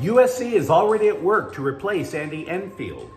USC is already at work to replace Andy Enfield.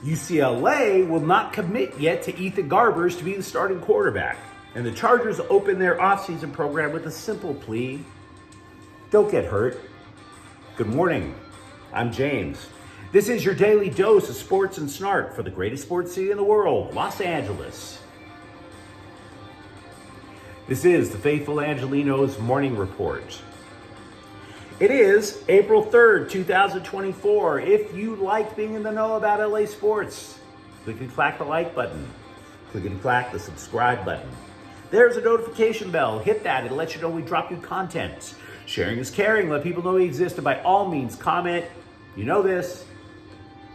UCLA will not commit yet to Ethan Garbers to be the starting quarterback. And the Chargers open their offseason program with a simple plea: don't get hurt. Good morning. I'm James. This is your daily dose of sports and snark for the greatest sports city in the world, Los Angeles. This is the faithful Angelenos Morning Report. It is April 3rd, 2024. If you like being in the know about LA sports, click and clack the like button. Click and clack the subscribe button. There's a notification bell. Hit that. It'll let you know we drop new content. Sharing is caring. Let people know we exist. And by all means, comment. You know this.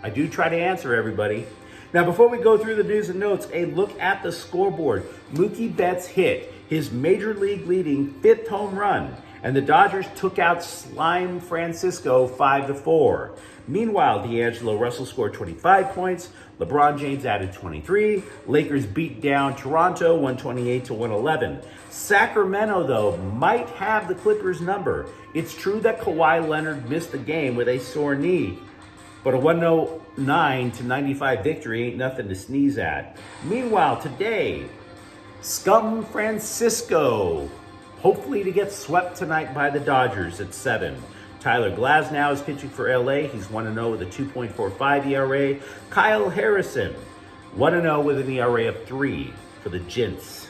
I do try to answer everybody. Now, before we go through the news and notes, a look at the scoreboard. Mookie Betts hit his major league leading 5th home run, and the Dodgers took out Slime Francisco 5-4. Meanwhile, D'Angelo Russell scored 25 points. LeBron James added 23. Lakers beat down Toronto 128-111. Sacramento, though, might have the Clippers' number. It's true that Kawhi Leonard missed the game with a sore knee, but a 109-95 victory ain't nothing to sneeze at. Meanwhile, today, Scum Francisco, hopefully to get swept tonight by the Dodgers at 7. Tyler Glasnow is pitching for LA. He's 1-0 with a 2.45 ERA. Kyle Harrison, 1-0 with an ERA of 3 for the Gents.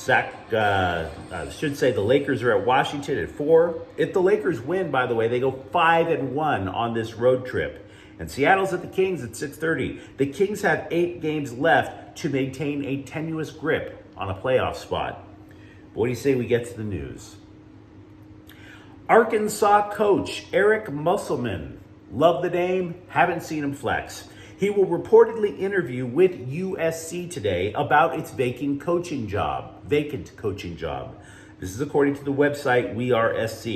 I should say the Lakers are at Washington at 4. If the Lakers win, by the way, they go 5-1 on this road trip. And Seattle's at the Kings at 6:30. The Kings have 8 games left to maintain a tenuous grip on a playoff spot. But what do you say we get to the news? Arkansas coach Eric Musselman. Love the name, haven't seen him flex. He will reportedly interview with USC today about its vacant coaching job. This is according to the website We Are SC.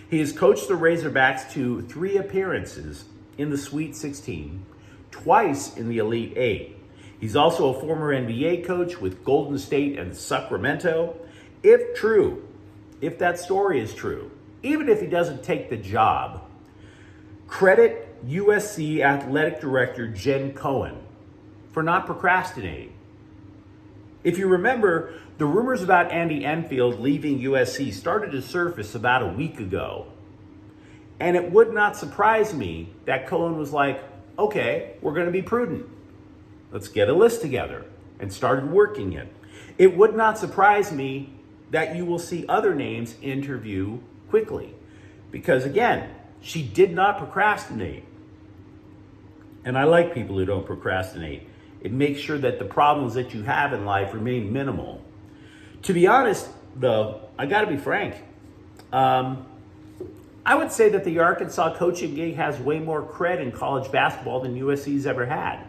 He has coached the Razorbacks to 3 appearances in the Sweet 16, twice in the Elite 8. He's also a former NBA coach with Golden State and Sacramento. If that story is true, even if he doesn't take the job, credit USC Athletic Director Jen Cohen for not procrastinating. If you remember, the rumors about Andy Enfield leaving USC started to surface about a week ago. And it would not surprise me that Cohen was like, okay, we're going to be prudent. Let's get a list together, and started working it. It would not surprise me that you will see other names interview quickly, because again, she did not procrastinate. And I like people who don't procrastinate. It makes sure that the problems that you have in life remain minimal. To be honest, though, I got to be frank. I would say that the Arkansas coaching gig has way more cred in college basketball than USC's ever had.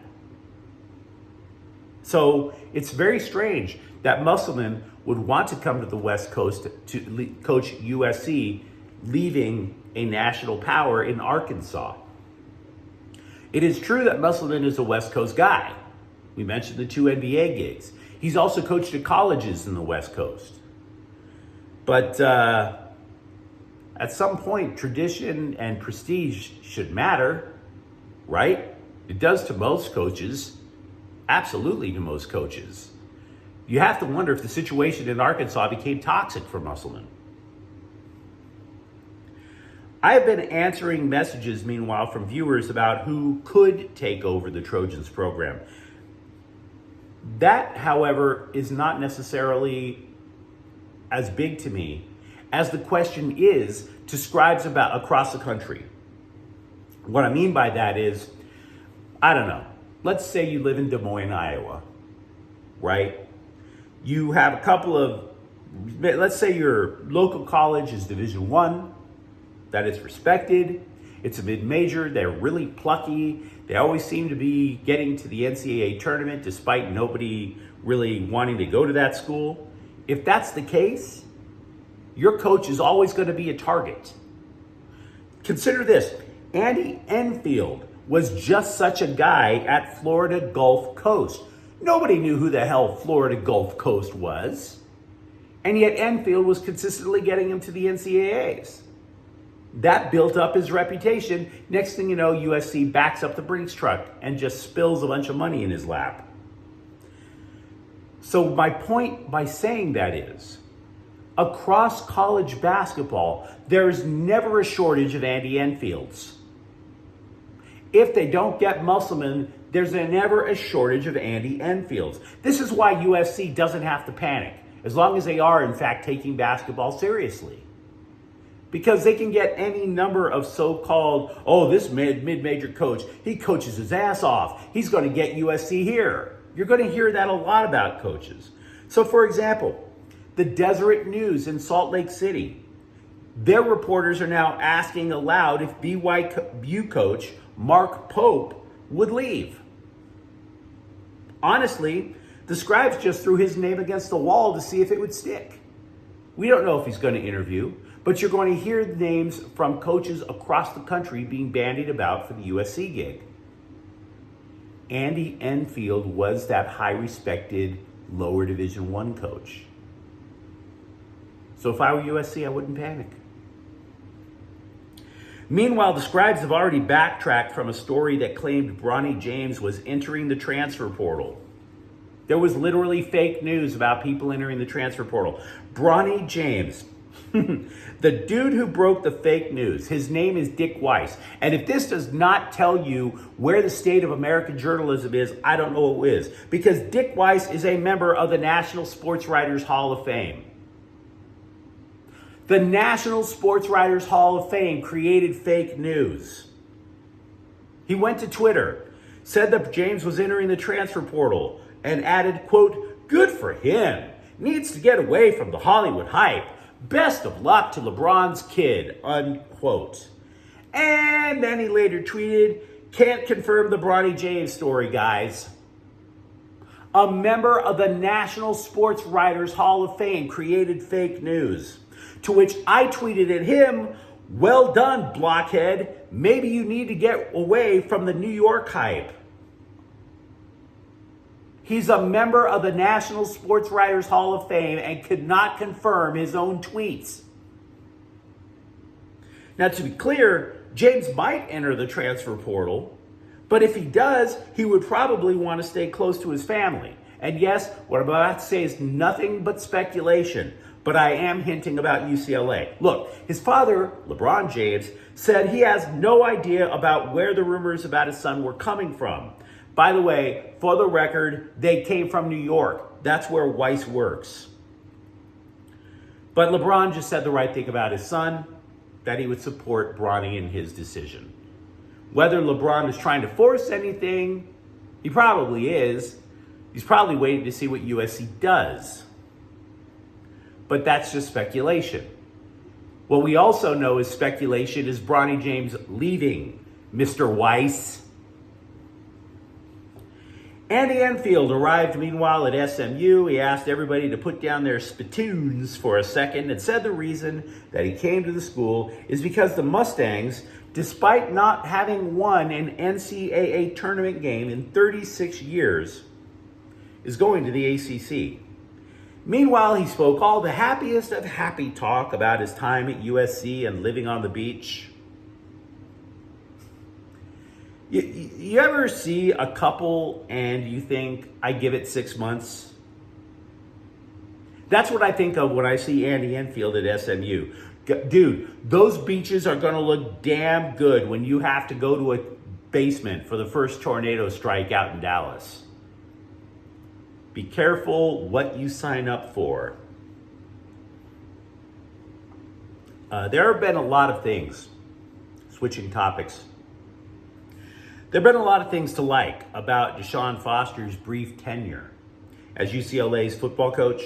So it's very strange that Musselman would want to come to the West Coast to coach USC, leaving a national power in Arkansas. It is true that Musselman is a West Coast guy. We mentioned the 2 NBA gigs. He's also coached at colleges in the West Coast. But at some point, tradition and prestige should matter, right? It does to most coaches. Absolutely to most coaches. You have to wonder if the situation in Arkansas became toxic for Musselman. I have been answering messages, meanwhile, from viewers about who could take over the Trojans program. That, however, is not necessarily as big to me as the question is to scribes about across the country. What I mean by that is, I don't know. Let's say you live in Des Moines, Iowa, right? You have a couple of, let's say your local college is Division I, that is respected. It's a mid-major. They're really plucky. They always seem to be getting to the NCAA tournament despite nobody really wanting to go to that school. If that's the case, your coach is always going to be a target. Consider this. Andy Enfield was just such a guy at Florida Gulf Coast. Nobody knew who the hell Florida Gulf Coast was. And yet Enfield was consistently getting him to the NCAAs. That built up his reputation. Next thing you know, USC backs up the Brinks truck and just spills a bunch of money in his lap. So my point by saying that is, across college basketball, there's never a shortage of Andy Enfields. If they don't get Musselman, there's never a shortage of Andy Enfields. This is why USC doesn't have to panic, as long as they are, in fact, taking basketball seriously. Because they can get any number of so-called, this mid-major coach, he coaches his ass off. He's going to get USC here. You're going to hear that a lot about coaches. So, for example, the Deseret News in Salt Lake City, their reporters are now asking aloud if BYU coach Mark Pope would leave. Honestly, the Scribes just threw his name against the wall to see if it would stick. We don't know if he's going to interview, but you're going to hear the names from coaches across the country being bandied about for the USC gig. Andy Enfield was that high-respected lower Division I coach. So if I were USC, I wouldn't panic. Meanwhile, the Scribes have already backtracked from a story that claimed Bronny James was entering the transfer portal. There was literally fake news about people entering the transfer portal. Bronny James, the dude who broke the fake news, his name is Dick Weiss. And if this does not tell you where the state of American journalism is, I don't know what is. Because Dick Weiss is a member of the National Sports Writers Hall of Fame. The National Sports Writers Hall of Fame created fake news. He went to Twitter, said that James was entering the transfer portal, and added, quote, "Good for him. Needs to get away from the Hollywood hype. Best of luck to LeBron's kid," unquote. And then he later tweeted, "Can't confirm the Bronny James story, guys." A member of the National Sports Writers Hall of Fame created fake news. To which I tweeted at him, "Well done, blockhead. Maybe you need to get away from the New York hype." He's a member of the National Sports Writers Hall of Fame and could not confirm his own tweets. Now, to be clear, James might enter the transfer portal, but if he does, he would probably want to stay close to his family. And yes, what I'm about to say is nothing but speculation, but I am hinting about UCLA. Look, his father, LeBron James, said he has no idea about where the rumors about his son were coming from. By the way, for the record, they came from New York. That's where Weiss works. But LeBron just said the right thing about his son, that he would support Bronny in his decision. Whether LeBron is trying to force anything, he probably is. He's probably waiting to see what USC does. But that's just speculation. What we also know is speculation is Bronny James leaving Mr. Weiss. Andy Enfield arrived meanwhile at SMU. He asked everybody to put down their spittoons for a second and said the reason that he came to the school is because the Mustangs, despite not having won an NCAA tournament game in 36 years, is going to the ACC. Meanwhile, he spoke all the happiest of happy talk about his time at USC and living on the beach. You ever see a couple and you think, I give it 6 months? That's what I think of when I see Andy Enfield at SMU. Dude, those beaches are going to look damn good when you have to go to a basement for the first tornado strike out in Dallas. Be careful what you sign up for. There have been a lot of things, switching topics. There have been a lot of things to like about Deshaun Foster's brief tenure as UCLA's football coach.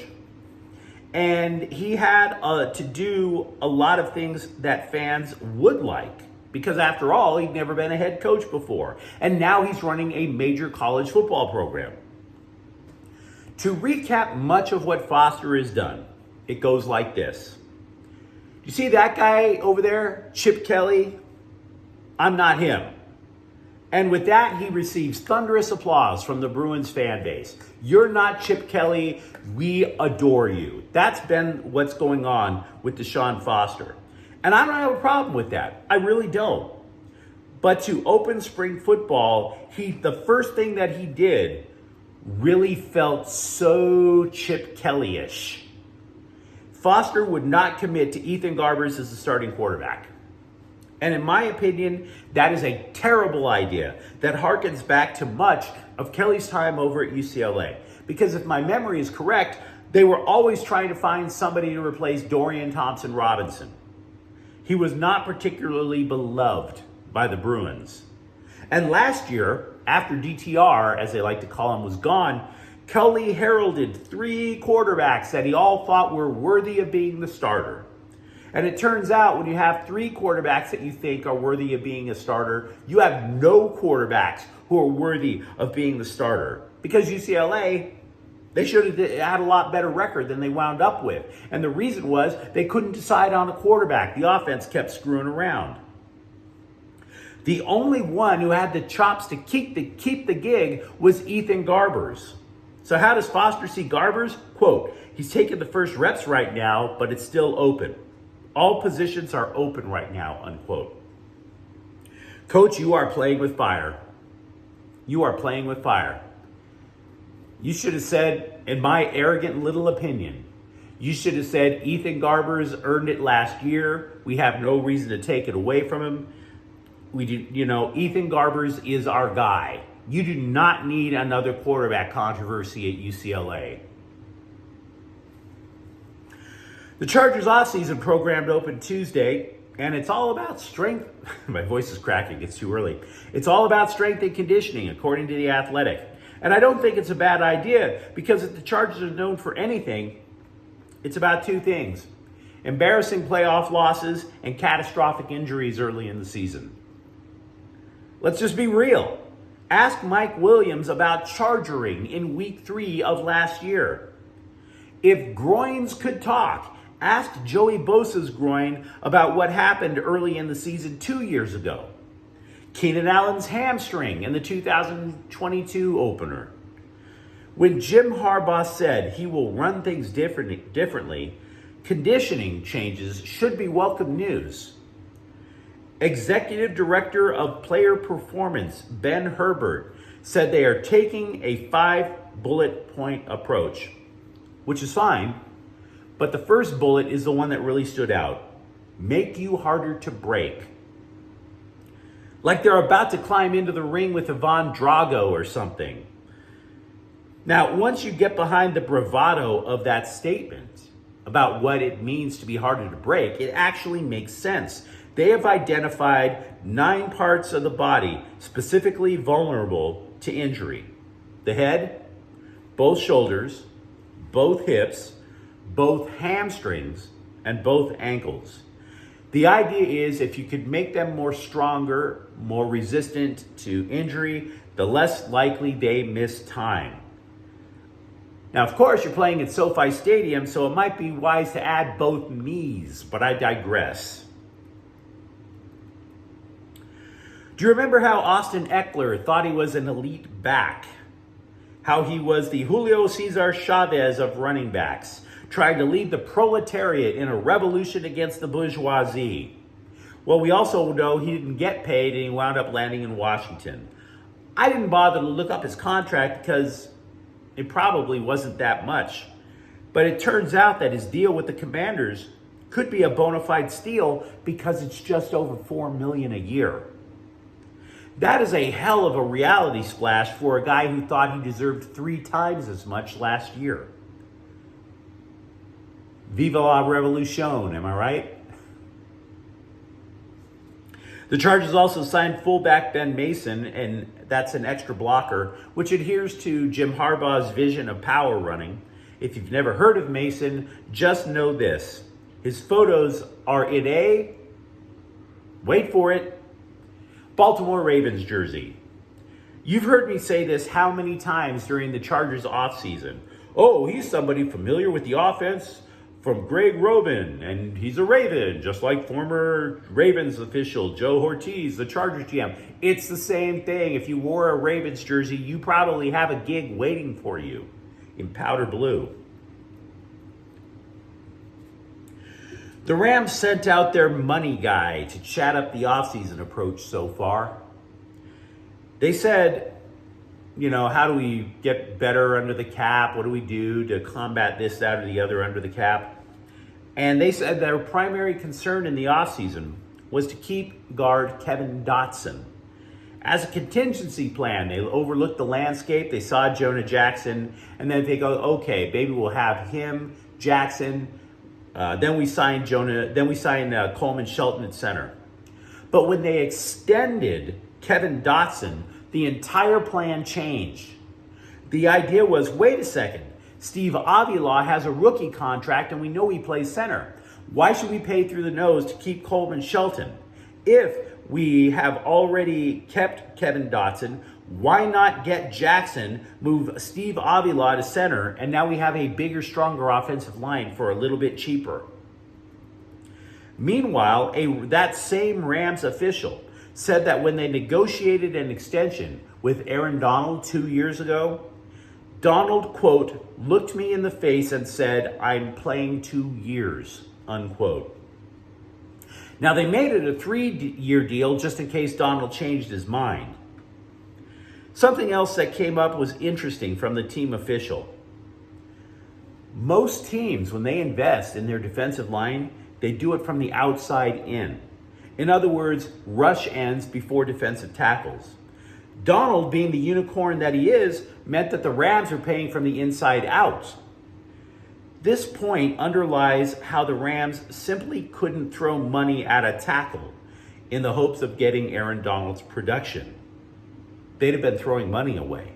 And he had to do a lot of things that fans would like. Because after all, he'd never been a head coach before. And now he's running a major college football program. To recap much of what Foster has done, it goes like this. You see that guy over there, Chip Kelly? I'm not him. And with that, he receives thunderous applause from the Bruins fan base. You're not Chip Kelly. We adore you. That's been what's going on with Deshaun Foster. And I don't have a problem with that. I really don't. But to open spring football, the first thing that he did really felt so Chip Kelly-ish. Foster would not commit to Ethan Garbers as the starting quarterback. And in my opinion, that is a terrible idea that harkens back to much of Kelly's time over at UCLA. Because if my memory is correct, they were always trying to find somebody to replace Dorian Thompson-Robinson. He was not particularly beloved by the Bruins. And last year, after DTR, as they like to call him, was gone, Kelly heralded 3 quarterbacks that he all thought were worthy of being the starter. And it turns out when you have 3 quarterbacks that you think are worthy of being a starter, you have no quarterbacks who are worthy of being the starter. Because UCLA, they should have had a lot better record than they wound up with. And the reason was they couldn't decide on a quarterback. The offense kept screwing around. The only one who had the chops to keep the gig was Ethan Garbers. So how does Foster see Garbers? Quote, he's taking the first reps right now, but it's still open. All positions are open right now, unquote. Coach, you are playing with fire. You are playing with fire. You should have said, in my arrogant little opinion, you should have said Ethan Garbers earned it last year. We have no reason to take it away from him. Ethan Garbers is our guy. You do not need another quarterback controversy at UCLA. The Chargers offseason program opened Tuesday, and it's all about strength. My voice is cracking. It's too early. It's all about strength and conditioning, according to The Athletic. And I don't think it's a bad idea, because if the Chargers are known for anything, it's about 2 things: embarrassing playoff losses and catastrophic injuries early in the season. Let's just be real. Ask Mike Williams about chargering in week 3 of last year. If groins could talk, ask Joey Bosa's groin about what happened early in the season 2 years ago. Keenan Allen's hamstring in the 2022 opener. When Jim Harbaugh said he will run things differently, conditioning changes should be welcome news. Executive Director of Player Performance, Ben Herbert, said they are taking a 5-bullet point approach, which is fine, but the first bullet is the one that really stood out. Make you harder to break. Like they're about to climb into the ring with Ivan Drago or something. Now, once you get behind the bravado of that statement about what it means to be harder to break, it actually makes sense. They have identified 9 parts of the body specifically vulnerable to injury: the head, both shoulders, both hips, both hamstrings, and both ankles. The idea is if you could make them more stronger, more resistant to injury, the less likely they miss time. Now, of course, you're playing at SoFi Stadium, so it might be wise to add both knees, but I digress. Do you remember how Austin Eckler thought he was an elite back? How he was the Julio Cesar Chavez of running backs, trying to lead the proletariat in a revolution against the bourgeoisie? Well, we also know he didn't get paid and he wound up landing in Washington. I didn't bother to look up his contract because it probably wasn't that much. But it turns out that his deal with the Commanders could be a bona fide steal because it's just over $4 million a year. That is a hell of a reality splash for a guy who thought he deserved 3 times as much last year. Viva la revolution, am I right? The Chargers also signed fullback Ben Mason, and that's an extra blocker, which adheres to Jim Harbaugh's vision of power running. If you've never heard of Mason, just know this. His photos are in a, wait for it, Baltimore Ravens jersey. You've heard me say this how many times during the Chargers offseason? Oh, he's somebody familiar with the offense from Greg Roman, and he's a Raven, just like former Ravens official Joe Ortiz, the Chargers GM. It's the same thing. If you wore a Ravens jersey, you probably have a gig waiting for you in powder blue. The Rams sent out their money guy to chat up the offseason approach so far. They said, how do we get better under the cap? What do we do to combat this, that, or the other under the cap? And they said their primary concern in the offseason was to keep guard Kevin Dotson. As a contingency plan, they overlooked the landscape. They saw Jonah Jackson, and then they go, okay, maybe we'll have him, Jackson. Then we signed Coleman Shelton at center. But when they extended Kevin Dotson, the entire plan changed. The idea was, wait a second, Steve Avila has a rookie contract and we know he plays center. Why should we pay through the nose to keep Coleman Shelton? If we have already kept Kevin Dotson, why not get Jackson, move Steve Avila to center, and now we have a bigger, stronger offensive line for a little bit cheaper? Meanwhile, that same Rams official said that when they negotiated an extension with Aaron Donald 2 years ago, Donald, quote, looked me in the face and said, I'm playing 2 years, unquote. Now, they made it a 3-year deal just in case Donald changed his mind. Something else that came up was interesting from the team official. Most teams, when they invest in their defensive line, they do it from the outside in. In other words, rush ends before defensive tackles. Donald, being the unicorn that he is, meant that the Rams were paying from the inside out. This point underlies how the Rams simply couldn't throw money at a tackle in the hopes of getting Aaron Donald's production. They'd have been throwing money away.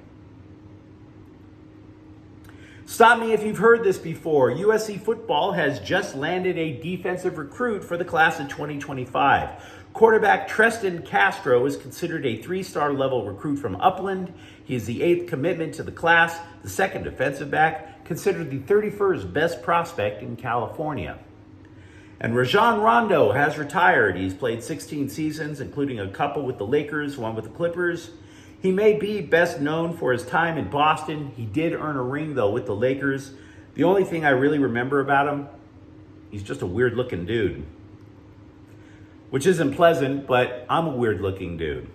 Stop me if you've heard this before. USC football has just landed a defensive recruit for the class of 2025. Quarterback Treston Castro is considered a 3-star level recruit from Upland. He is the 8th commitment to the class, the 2nd defensive back, considered the 31st best prospect in California. And Rajon Rondo has retired. He's played 16 seasons, including a couple with the Lakers, one with the Clippers. He may be best known for his time in Boston. He did earn a ring, though, with the Lakers. The only thing I really remember about him, he's just a weird-looking dude. Which isn't pleasant, but I'm a weird-looking dude.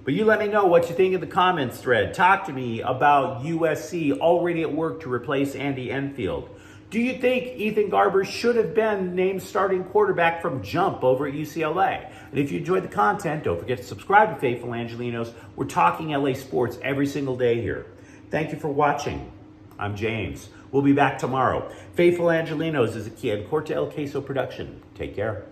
But you let me know what you think in the comments thread. Talk to me about USC already at work to replace Andy Enfield. Do you think Ethan Garbers should have been named starting quarterback from jump over at UCLA? And if you enjoyed the content, don't forget to subscribe to Faithful Angelenos. We're talking LA sports every single day here. Thank you for watching. I'm James. We'll be back tomorrow. Faithful Angelenos is a Corte El Queso production. Take care.